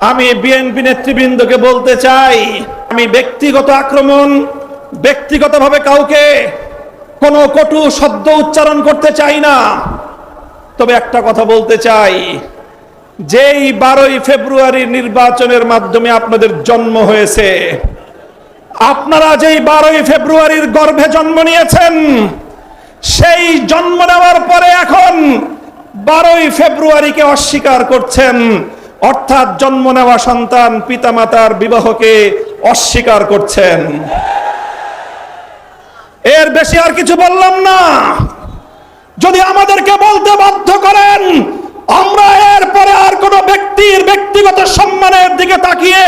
আমি বিএনপি নেতৃবৃন্দকে বলতে চাই, আমি ব্যক্তিগত আক্রমণ, ব্যক্তিগতভাবে কাউকে কোনো কটু শব্দ উচ্চারণ করতে চাই না। তবে একটা কথা বলতে চাই, যেই 12ই ফেব্রুয়ারি নির্বাচনের মাধ্যমে আপনাদের জন্ম হয়েছে, আপনারা যেই 12ই ফেব্রুয়ারির গর্ভে জন্ম নিয়েছেন, সেই জন্ম নেওয়ার পরে এখন 12ই ফেব্রুয়ারিকে অস্বীকার করছেন, অর্থাৎ জন্ম নেওয়া সন্তান পিতামাতার বিবাহকে অস্বীকার করছেন। এর বেশি আর কিছু বললাম না। যদি আমাদেরকে বলতে বাধ্য করেন, আমরা এরপরে আর কোন ব্যক্তির ব্যক্তিগত সম্মানের দিকে তাকিয়ে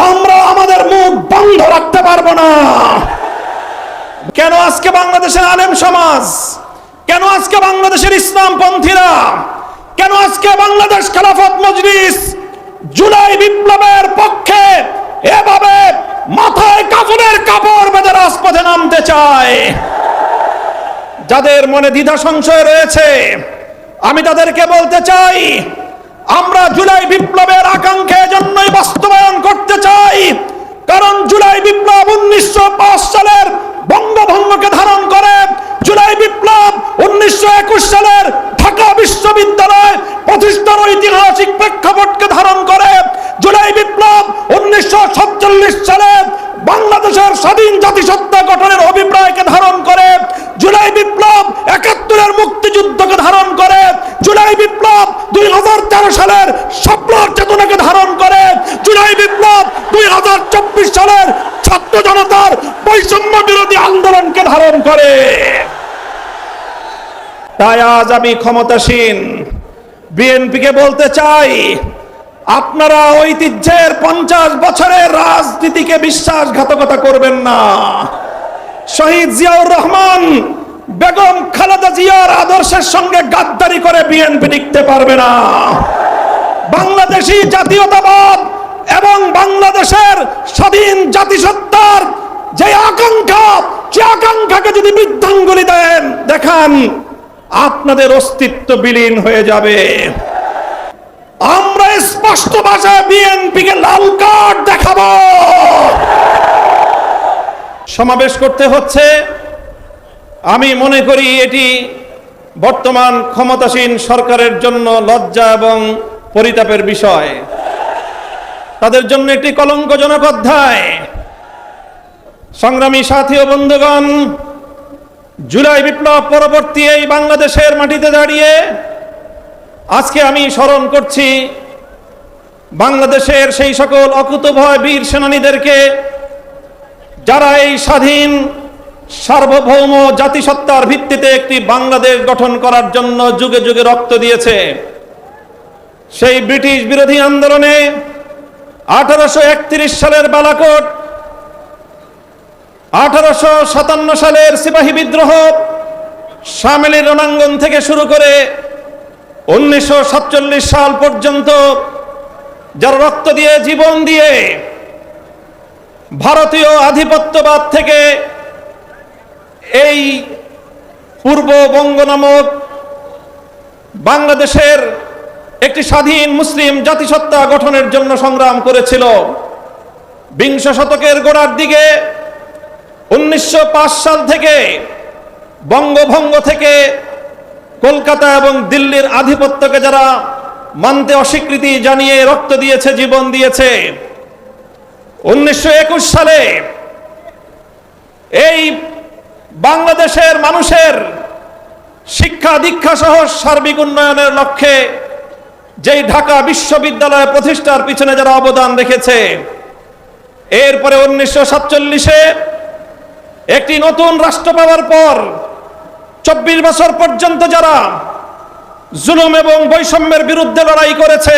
আমরা আমাদের মুখ বন্ধ রাখতে পারবো না। কেন আজকে বাংলাদেশের আলেম সমাজ, কেন আজকে বাংলাদেশের ইসলামপন্থীরা, কেন আজকে বাংলাদেশ খেলাফত মজলিস জুলাই বিপ্লবের পক্ষে এভাবে মাথায় কাফনের কাপড় বেঁধে রাজপথে নামতে চায়? যাদের মনে দ্বিধা সংশয় রয়েছে, আমি তাদেরকে বলতে চাই, আমরা জুলাই বিপ্লবের আকাঙ্ক্ষা জন্যই বাস্তবায়ন করতে চাই। কারণ জুলাই বিপ্লব 1905 সালের বঙ্গভঙ্গকে ধারণ করে, জুলাই বিপ্লব 1921 সালের ঢাকা বিশ্ববিদ্যালয় প্রতিষ্ঠার ঐতিহাসিক প্রেক্ষাপটকে ধারণ করে, জুলাই বিপ্লব 1947 সালে বাংলাদেশের স্বাধীন জাতিসত্তা গঠনের অভিপ্রায়কে ধারণ করে, জুলাই বিপ্লব 71-এর মুক্তিযুদ্ধকে ধারণ করে, জুলাই বিপ্লব 2013 সালের স্বপ্নের চেতনাকে ধারণ করে, জুলাই বিপ্লব 2024 সালের ছাত্র জনতার বৈষম্য বিরোধী আন্দোলনকে ধারণ করে। তাই আজ আমি ক্ষমতাসীন বিএনপিকে বলতে চাই, আপনারা ঐতিহ্যের 50 বছরের রাজনীতিকে বিশ্বাসঘাতকতা করবেন না। শহীদ জিয়াউর রহমান, বেগম খালেদা জিয়ার আদর্শের সঙ্গে গাদ্দারি করে বিএনপি টিকতে পারবে না। বাংলাদেশী জাতীয়তাবাদ এবং বাংলাদেশের স্বাধীন জাতিসত্তার যে আকাঙ্ক্ষা, সে আকাঙ্ক্ষাকে যদি বৃদ্ধাঙ্গুলি দেখান, আপনাদের অস্তিত্ব বিলীন হয়ে যাবে। আমরা স্পষ্ট ভাষায় বিএনপিকে লাল কার্ড দেখাবো। সমাবেশ করতে হচ্ছে, আমি মনে করি এটি বর্তমান ক্ষমতাসীন সরকারের জন্য লজ্জা এবং পরিতাপের বিষয়। তাদের জন্য একটি কলঙ্কজনক অধ্যায়। সংগ্রামী সাথী ও বন্ধুগণ, জুলাই বিপ্লব পরবর্তী এই বাংলাদেশের মাটিতে দাঁড়িয়ে আজকে আমি স্মরণ করছি বাংলাদেশের সেই সকল অকুতোভয় বীর সেনানীদেরকে, যারা এই স্বাধীন সার্বভৌম জাতিসত্তার ভিত্তিতে একটি বাংলাদেশ গঠন করার জন্য যুগে যুগে রক্ত দিয়েছে। সেই ব্রিটিশ বিরোধী আন্দোলনে 1831 সালের বালাকোট, 1857 সালের সিপাহী বিদ্রোহ, শামেলি রণাঙ্গন থেকে শুরু করে 1947 সাল পর্যন্ত যারা রক্ত দিয়ে, জীবন দিয়ে ভারতীয় আধিপত্যবাদ থেকে এই পূর্ববঙ্গ নামক বাংলাদেশের একটি স্বাধীন মুসলিম জাতিসত্তা গঠনের জন্য সংগ্রাম করেছিল। বিংশ শতকের গোড়ার দিকে 1905 সাল থেকে বঙ্গভঙ্গ থেকে কলকাতা এবং দিল্লির আধিপত্যকে যারা মানতে অস্বীকৃতি জানিয়ে রক্ত দিয়েছে, জীবন দিয়েছে, 1921 সালে এই বাংলাদেশের মানুষের শিক্ষা দীক্ষা সহ সার্বিক উন্নয়নের লক্ষ্যে যেই ঢাকা বিশ্ববিদ্যালয় প্রতিষ্ঠার পিছনে যারা অবদান রেখেছে, এরপরে 1947-এ একটি নতুন রাষ্ট্র পাওয়ার পর 24 বছর পর্যন্ত যারা জুলুম এবং বৈষম্যের বিরুদ্ধে লড়াই করেছে,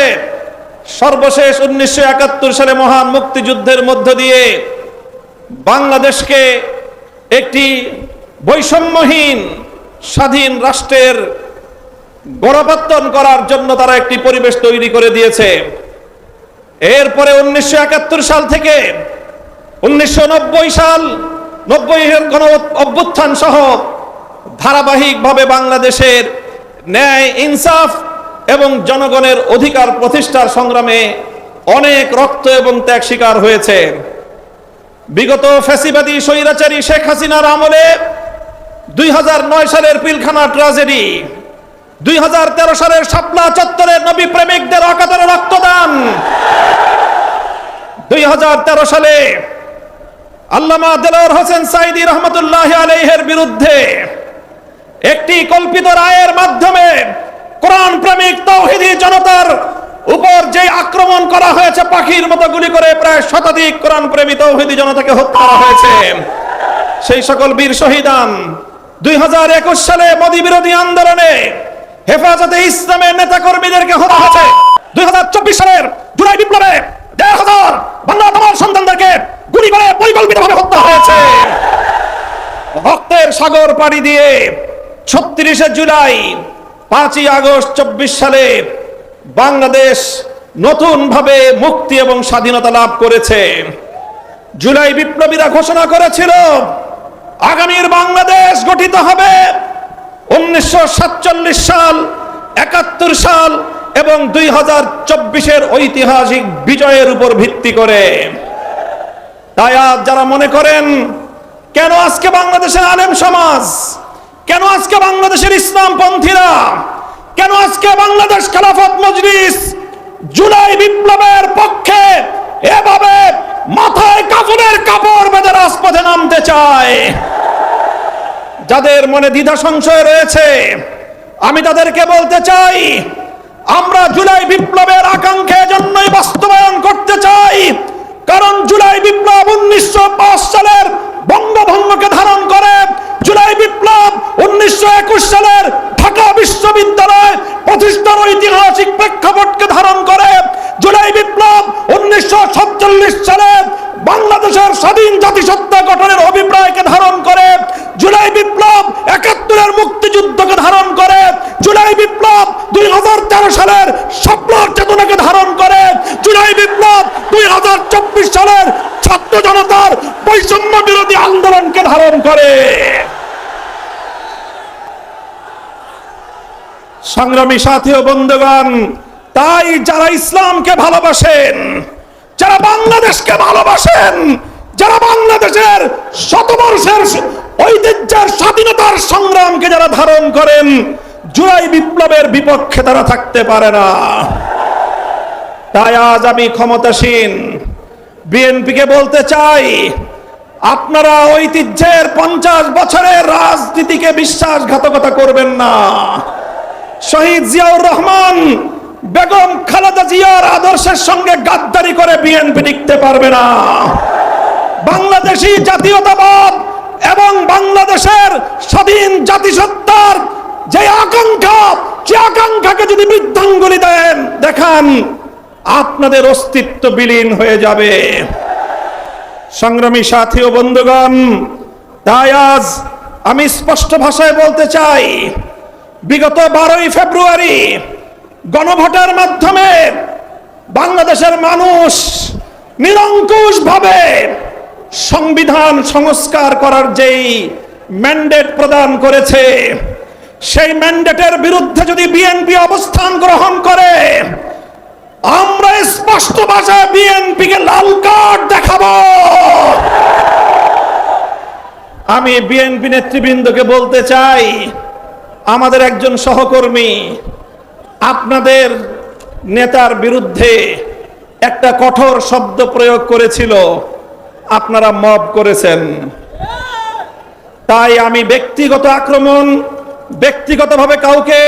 সর্বশেষ 1971 সালে মহান মুক্তিযুদ্ধের মধ্য দিয়ে বাংলাদেশকে একটি বৈষম্যহীন স্বাধীন রাষ্ট্রের গড়াপত্তন করার জন্য তারা একটি পরিবেশ তৈরি করে দিয়েছে। এরপরে 1971 সাল থেকে 1990 সাল, 90-এর গণ অভ্যুত্থান সহ ধারাবাহিকভাবে বাংলাদেশের ন্যায়, ইনসাফ এবং জনগণের অধিকার প্রতিষ্ঠার সংগ্রামে অনেক রক্ত এবং ত্যাগ শিকার হয়েছে। বিগত ফ্যাসিবাদী স্বৈরাচারী শেখ হাসিনার আমলে 2009 সালের পিলখানা ট্র্যাজেডি, 2013 সালের শাপলা চত্বরের নবী প্রেমিকদের অকাতরে রক্তদান, 2013 সালে আল্লামা দেলোয়ার হোসেন সাঈদী রহমতুল্লাহি আলাইহির বিরুদ্ধে একটি কল্পিত রায়ের মাধ্যমে কোরআন প্রেমিক তাওহীদি জনতার উপর যে আক্রমণ করা হয়েছে, পাখির মতো গুলি করে প্রায় শতাধিক কোরআন প্রেমী তাওহীদি জনতাকে হত্যা করা হয়েছে। সেই সকল বীর শহীদান 2021 সালে মোদী বিরোধী আন্দোলনে হেফাজতে ইসলামের নেতা কর্মীদেরকে হত্যা হয়েছে। 2024 সালের জুলাই বিপ্লবে 1,500 বাংলা তোমার সন্তানদেরকে গুলি করে পরিকল্পিতভাবে হত্যা হয়েছে। রক্তের সাগর পাড়ি দিয়ে 36শে জুলাই 5ই আগস্ট 24 সালে বাংলাদেশ নতুনভাবে মুক্তি এবং স্বাধীনতা লাভ করেছে। জুলাই বিপ্লবীরা ঘোষণা করেছিল আগামীর বাংলাদেশ গঠিত হবে 1947 সাল, 71 সাল এবং 2024-এর ঐতিহাসিক বিজয়ের উপর ভিত্তি করে। তাই আজ যারা মনে করেন কেন আজকে বাংলাদেশের আলেম সমাজ, কেন আজকে বাংলাদেশের ইসলামপন্থীরা, কেন আজকে বাংলাদেশ খেলাফত মজলিস জুলাই বিপ্লবের পক্ষে এভাবে মাথায় কাফনের কাপড় বেঁধে রাজপথে নামতে চায়, যাদের মনে দ্বিধা সংশয় রয়েছে, আমি তাদেরকে বলতে চাই আমরা জুলাই বিপ্লবের আকাঙ্ক্ষা জন্যই বাস্তবায়ন করতে চাই। কারণ জুলাই বিপ্লব 1905 সালের বঙ্গভঙ্গকে ধারণ করে, জুলাই বিপ্লব 1921 সালের ঢাকা বিশ্ববিদ্যালয় প্রতিষ্ঠার ঐতিহাসিক প্রেক্ষাপটকে ধারণ করে, জুলাই বিপ্লব 1947 সালে বাংলাদেশের স্বাধীন জাতিসত্তা গঠনের অভিপ্রায়কে ধারণ করে, জুলাই বিপ্লব 71-এর মুক্তিযুদ্ধকে ধারণ করে, জুলাই বিপ্লব 2013 সালের শাপলার চেতনাকে ধারণ করে, জুলাই বিপ্লব 2024 সালের ছাত্র জনতার বৈষম্য বিরোধী আন্দোলনকে ধারণ করে। সংগ্রামী সাথী ও বন্ধুগণ, তাই যারা ইসলামকে ভালোবাসেন, যারা বাংলাদেশকে ভালোবাসেন, যারা বাংলাদেশের শতবর্ষের ঐতিহ্যের স্বাধীনতার সংগ্রামকে যারা ধারণ করেন, জুলাই বিপ্লবের বিপক্ষে তারা থাকতে পারে না। তাই আজ আমি ক্ষমতাসীন বিএনপিকে বলতে চাই, আপনারা ঐতিহ্যের 50 বছরের রাজনীতিকে বিশ্বাসঘাতকতা করবেন না। শহীদ জিয়াউর রহমান, বেগম খালেদা জিয়ার আদর্শের সঙ্গে গাদ্দারি করে বিএনপি টিকতে পারবে না। বাংলাদেশী জাতীয়তাবাদ এবং বাংলাদেশের স্বাধীন জাতিসত্তার যে আকাঙ্ক্ষা, সে আকাঙ্ক্ষাকে যদি বৃদ্ধাঙ্গুলি দেখান, আপনাদের অস্তিত্ব বিলীন হয়ে যাবে। সংগ্রামী সাথী ও বন্ধুগণ, তাই আজ আমি স্পষ্ট ভাষায় বলতে চাই, বিগত 12ই ফেব্রুয়ারি গণভোটের মাধ্যমে বাংলাদেশের মানুষ নিরঙ্কুশভাবে সংবিধান সংস্কার করার যেই ম্যান্ডেট প্রদান করেছে, সেই ম্যান্ডেটের বিরুদ্ধে যদি বিএনপি অবস্থান গ্রহণ করে, আমরা স্পষ্ট ভাষায় বিএনপিকে লাল কার্ড দেখাবো। আমি বিএনপি নেতৃবৃন্দকে বলতে চাই, আমাদের একজন সহকর্মী আপনাদের নেতার বিরুদ্ধে একটা কঠোর শব্দ প্রয়োগ করেছিল, আপনারা মব করেছেন। তাই আমি ব্যক্তিগত আক্রমণ, ব্যক্তিগতভাবে কাউকে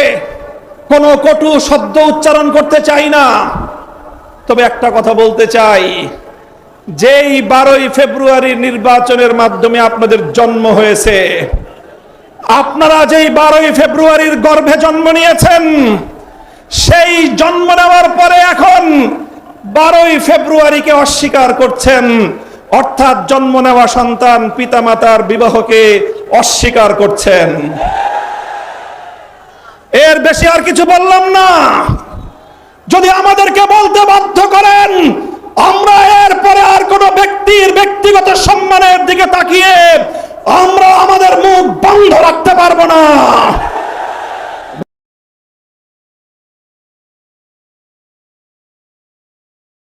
কোনো কটু শব্দ উচ্চারণ করতে চাই না। তবে একটা কথা বলতে চাই, যেই 12ই ফেব্রুয়ারি নির্বাচনের মাধ্যমে আপনাদের জন্ম হয়েছে, আপনারা যেই 12ই ফেব্রুয়ারির গর্ভে জন্ম নিয়েছেন, সেই জন্ম নেওয়ার পরে এখন 12ই ফেব্রুয়ারিকে অস্বীকার করছেন, অর্থাৎ জন্ম নেওয়া সন্তান পিতামাতার বিবাহকে অস্বীকার করছেন। এর বেশি আর কিছু বললাম না। যদি আমাদেরকে বলতে বাধ্য করে